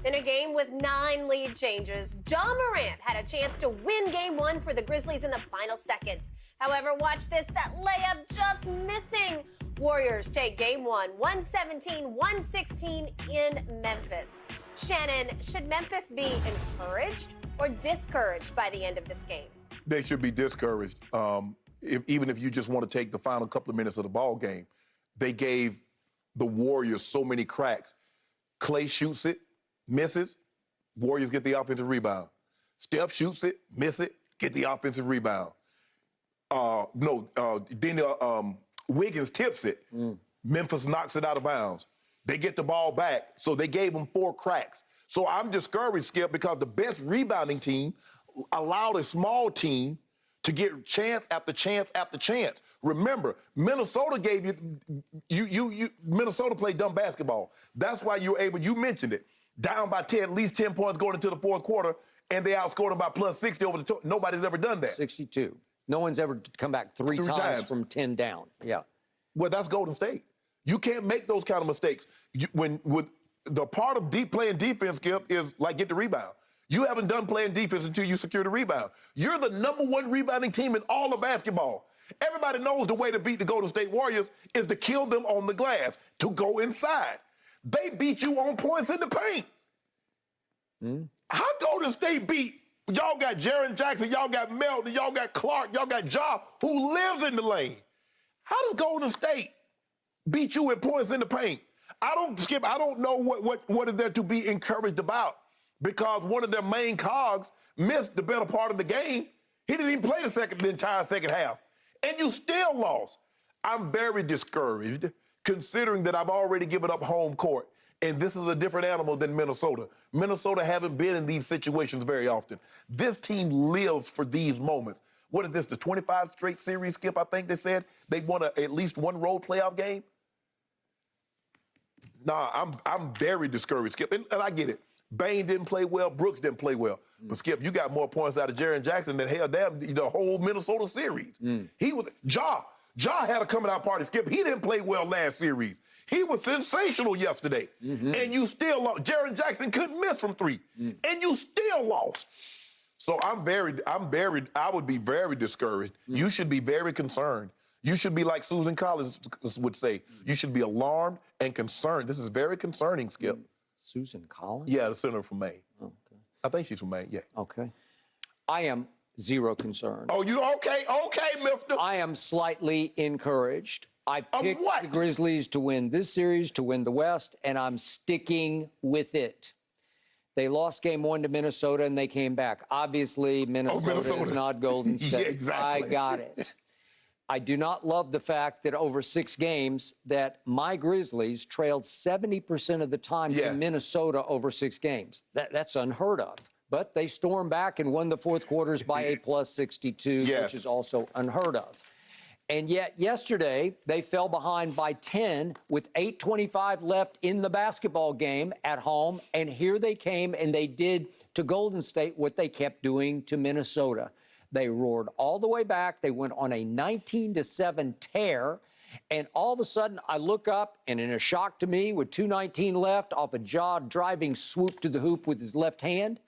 In a game with 9 lead changes, Ja Morant had a chance to win Game 1 for the Grizzlies in the final seconds. However, watch this, that layup just missing. Warriors take Game 1, 117-116 in Memphis. Shannon, should Memphis be encouraged or discouraged by the end of this game? They should be discouraged. Even if you just want to take the final couple of minutes of the ball game, they gave the Warriors so many cracks. Clay shoots it, misses, Warriors get the offensive rebound. Steph shoots it, miss it, get the offensive rebound. Wiggins tips it. Memphis knocks it out of bounds. They get the ball back, so they gave them 4 cracks. So I'm discouraged, Skip, because the best rebounding team allowed a small team to get chance after chance after chance. Remember, Minnesota gave Minnesota played dumb basketball. That's why you were able, you mentioned it, down by 10, at least 10 points going into the fourth quarter, and they outscored them by plus 60 over the nobody's ever done that. 62. No one's ever come back three times from 10 down. Yeah. Well, that's Golden State. You can't make those kind of mistakes. With the part of playing defense, Skip, is like get the rebound. You haven't done playing defense until you secure the rebound. You're the #1 rebounding team in all of basketball. Everybody knows the way to beat the Golden State Warriors is to kill them on the glass, to go inside. They beat you on points in the paint. How Golden State beat? Y'all got Jaren Jackson, y'all got Melton, y'all got Clark, y'all got Ja, who lives in the lane. How does Golden State beat you with points in the paint? I don't know what is there to be encouraged about, because one of their main cogs missed the better part of the game. He didn't even play the entire second half. And you still lost. I'm very discouraged, considering that I've already given up home court. And this is a different animal than Minnesota. Minnesota haven't been in these situations very often. This team lives for these moments. What is this, the 25 straight series, Skip, I think they said? They won at least one road playoff game? Nah, I'm very discouraged, Skip. And I get it. Bain didn't play well. Brooks didn't play well. But, Skip, you got more points out of Jaren Jackson than the whole Minnesota series. He was Ja had a coming out party, Skip. He didn't play well last series. He was sensational yesterday. And you still lost. Jaren Jackson couldn't miss from 3. And you still lost. So I would be very discouraged. You should be very concerned. You should be like Susan Collins would say. You should be alarmed and concerned. This is very concerning, Skip. Susan Collins? Yeah, the senator from Maine. Oh, okay. I think she's from Maine, yeah. Okay. I am zero concerned. Oh, you okay, mister? I am slightly encouraged. I picked the Grizzlies to win this series, to win the West, and I'm sticking with it. They lost Game 1 to Minnesota, and they came back. Obviously, Minnesota is not Golden State. Yeah, exactly. I got it. I do not love the fact that over 6 games that my Grizzlies trailed 70% of the time to Minnesota over 6 games. That's unheard of. But they stormed back and won the fourth quarters by a plus 62, which is also unheard of. And yet yesterday, they fell behind by 10 with 8:25 left in the basketball game at home. And here they came and they did to Golden State what they kept doing to Minnesota. They roared all the way back. They went on a 19-7 tear. And all of a sudden, I look up, and in a shock to me, with 2:19 left, off a jaw driving swoop to the hoop with his left hand.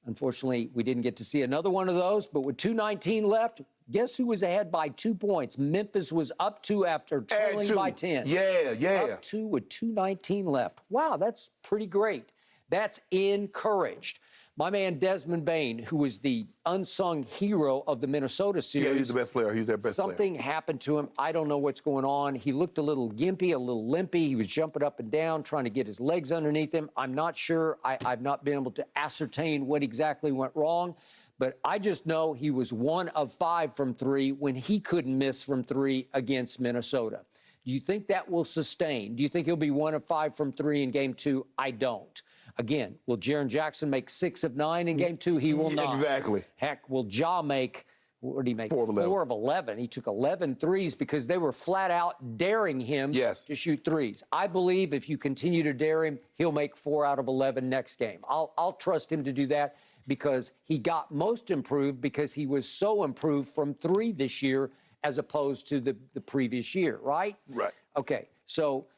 Unfortunately, we didn't get to see another one of those. But with 2:19 left, guess who was ahead by 2 points? Memphis was up 2 after trailing by 10. Up 2 with 2:19 left. Wow, that's pretty great. That's encouraged. My man Desmond Bain, who was the unsung hero of the Minnesota series. Yeah, he's the best player. He's their best player. Something happened to him. I don't know what's going on. He looked a little gimpy, a little limpy. He was jumping up and down, trying to get his legs underneath him. I'm not sure. I've not been able to ascertain what exactly went wrong. But I just know he was 1 of 5 from 3 when he couldn't miss from 3 against Minnesota. Do you think that will sustain? Do you think he'll be 1 of 5 from 3 in Game 2? I don't. Again, will Jaren Jackson make 6 of 9 in Game 2? He will not. Exactly. Heck, will Ja make, what did he make? 4 of 11. He took 11 threes because they were flat out daring him to shoot threes. I believe if you continue to dare him, he'll make 4 out of 11 next game. I'll trust him to do that because he got most improved because he was so improved from 3 this year as opposed to the previous year, right? Right. Okay, so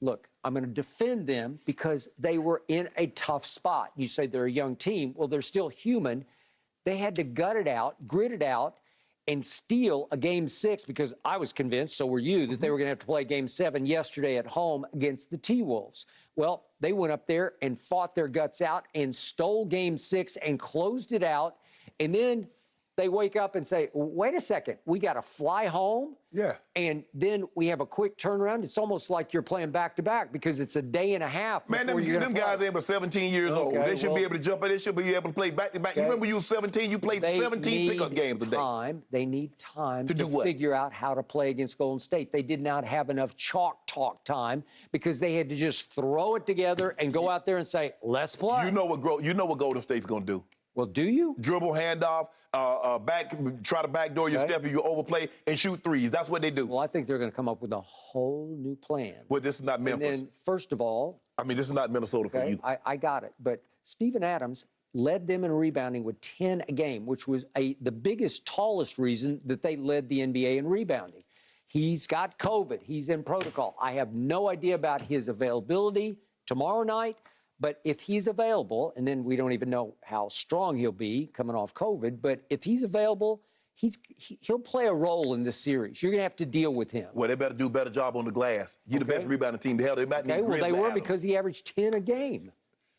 look, I'm going to defend them because they were in a tough spot. You say they're a young team. Well, they're still human. They had to gut it out, grit it out, and steal a Game 6 because I was convinced, so were you, that they were going to have to play Game 7 yesterday at home against the T-Wolves. Well, they went up there and fought their guts out and stole Game 6 and closed it out. And then they wake up and say, wait a second, we got to fly home? Yeah. And then we have a quick turnaround. It's almost like you're playing back-to-back because it's a day and a half. Man, them guys ain't but 17 years old. They should be able to jump in. They should be able to play back-to-back. You remember you were 17, you played 17 pickup games a day. They need time to do what? figure out how to play against Golden State. They did not have enough chalk talk time because they had to just throw it together and go out there and say, let's play. You know what Golden State's going to do. Well, do you? Dribble, handoff, try to backdoor your step if you overplay, and shoot threes. That's what they do. Well, I think they're going to come up with a whole new plan. Well, this is not Memphis. And then, first of all... I mean, this is not Minnesota for you. I got it. But Steven Adams led them in rebounding with 10 a game, which was the biggest, tallest reason that they led the NBA in rebounding. He's got COVID. He's in protocol. I have no idea about his availability tomorrow night. But if he's available, and then we don't even know how strong he'll be coming off COVID, but if he's available, he'll play a role in this series. You're going to have to deal with him. Well, they better do a better job on the glass. You're the best rebounding team. The hell, they might need well, they were Adams. because he averaged 10 a game,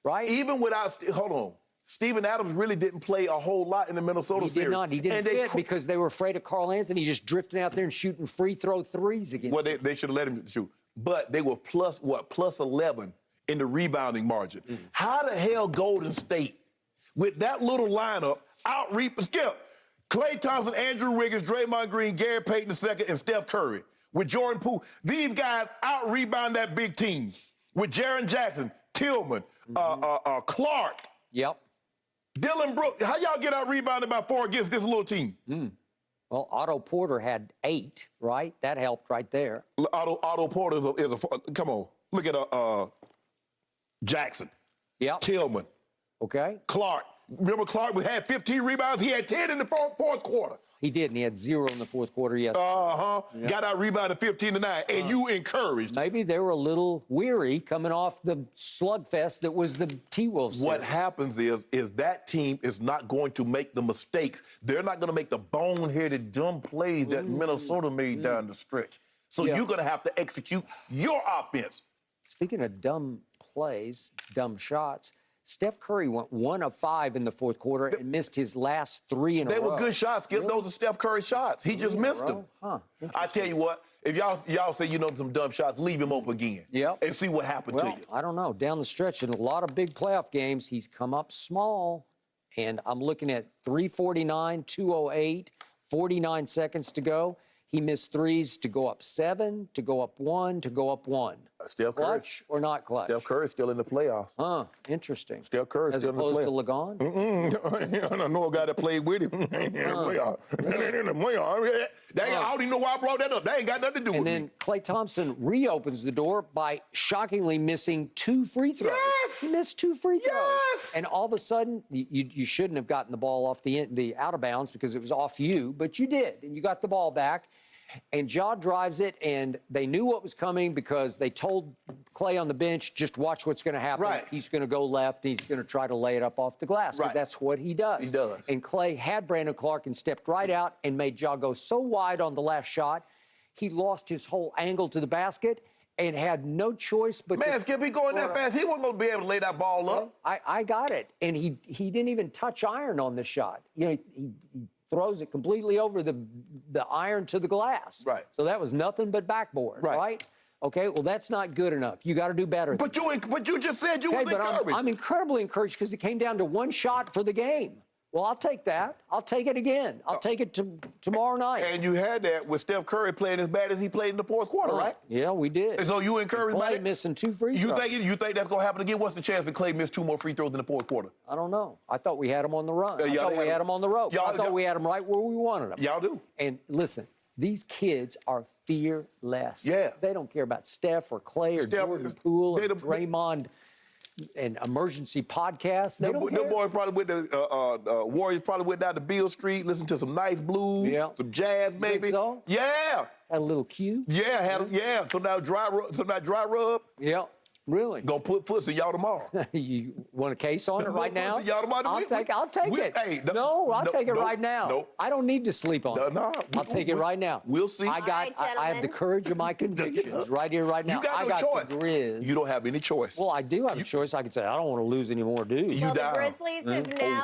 right? Even without, hold on. Steven Adams really didn't play a whole lot in the Minnesota series. He did not. He didn't fit because they were afraid of Karl Anthony just drifting out there and shooting free throw threes against them. Well, they should have let him shoot. But they were plus 11 in the rebounding margin. How the hell Golden State, with that little lineup, skip Klay Thompson, Andrew Wiggins, Draymond Green, Gary Payton II, and Steph Curry, with Jordan Poole, these guys out-rebound that big team with Jaren Jackson, Tillman, Clark. Yep. Dylan Brooks. How y'all get out-rebounded by 4 against this little team? Well, Otto Porter had 8, right? That helped right there. Otto Porter is a come on. Look at Jackson. Yep. Tillman. Okay. Clark. Remember Clark had 15 rebounds? He had 10 in the fourth quarter. He did, and he had 0 in the fourth quarter yesterday. Yep. Got out rebounded 15-9, and you encouraged. Maybe they were a little weary coming off the slugfest that was the T-Wolves series. What happens is that team is not going to make the mistakes. They're not going to make the boneheaded, dumb plays that Minnesota made down the stretch. So you're going to have to execute your offense. Speaking of dumb plays, dumb shots, Steph Curry went 1 of 5 in the fourth quarter and missed his last 3 in a row. They were good shots, Skip. Really? Those are Steph Curry shots. He just missed them. Huh. I tell you what, if y'all say you know some dumb shots, leave him open again. Yep. And see what happened to you. I don't know. Down the stretch in a lot of big playoff games, he's come up small. And I'm looking at 349, 208, 49 seconds to go. He missed threes to go up 7, to go up 1, to go up 1. Steph Curry. Clutch or not clutch? Steph Curry's still in the playoffs. Huh, interesting. Steph Curry's still in the playoffs. As opposed to Lagon? I know a guy that played with him. I don't even know why I brought that up. That ain't got nothing to do with me. And then Klay Thompson reopens the door by shockingly missing 2 free throws. Yes! He missed 2 free throws. Yes! And all of a sudden, you shouldn't have gotten the ball off the out of bounds because it was off you, but you did, and you got the ball back. And Ja drives it, and they knew what was coming because they told Klay on the bench, just watch what's going to happen. Right. He's going to go left, and he's going to try to lay it up off the glass. Right. That's what he does. He does. And Klay had Brandon Clark and stepped right out and made Ja go so wide on the last shot, he lost his whole angle to the basket and had no choice but Man, Skip, he going that fast. He wasn't going to be able to lay that ball up. I got it. And he didn't even touch iron on the shot. You know, he throws it completely over the iron to the glass. Right. So that was nothing but backboard, right? Okay, well, that's not good enough. You got to do better. But you just said you were encouraged. I'm incredibly encouraged because it came down to 1 shot for the game. Well, I'll take that. I'll take it again. I'll take it tomorrow night. And you had that with Steph Curry playing as bad as he played in the fourth quarter, right? Yeah, we did. And so you encouraged by Klay missing 2 free throws. You think that's going to happen again? What's the chance that Klay missed 2 more free throws in the fourth quarter? I don't know. I thought we had him on the run. I thought we had him on the ropes. I thought we had him right where we wanted him. Y'all do. And listen, these kids are fearless. Yeah. They don't care about Steph or Klay or Jordan Poole or Draymond. an emergency podcast. They don't Them care. boys probably went to Warriors. Probably went down to Beale Street, listened to some nice blues, some jazz, maybe. Think so? Yeah. Had a little cue. Yeah. So now dry rub. Yeah. Really? Gonna put pussy y'all tomorrow. You want a case on it right now? Pussy y'all tomorrow. I'll take it. Hey, I'll take it right now. Nope. I don't need to sleep on it. No, I'll take it right now. We'll see. I right, have the courage of my convictions right here, right now. You got no choice. The Grizz. You don't have any choice. Well, I do have a choice. I can say, I don't want to lose any more dudes. You Well, the down. Grizzlies have now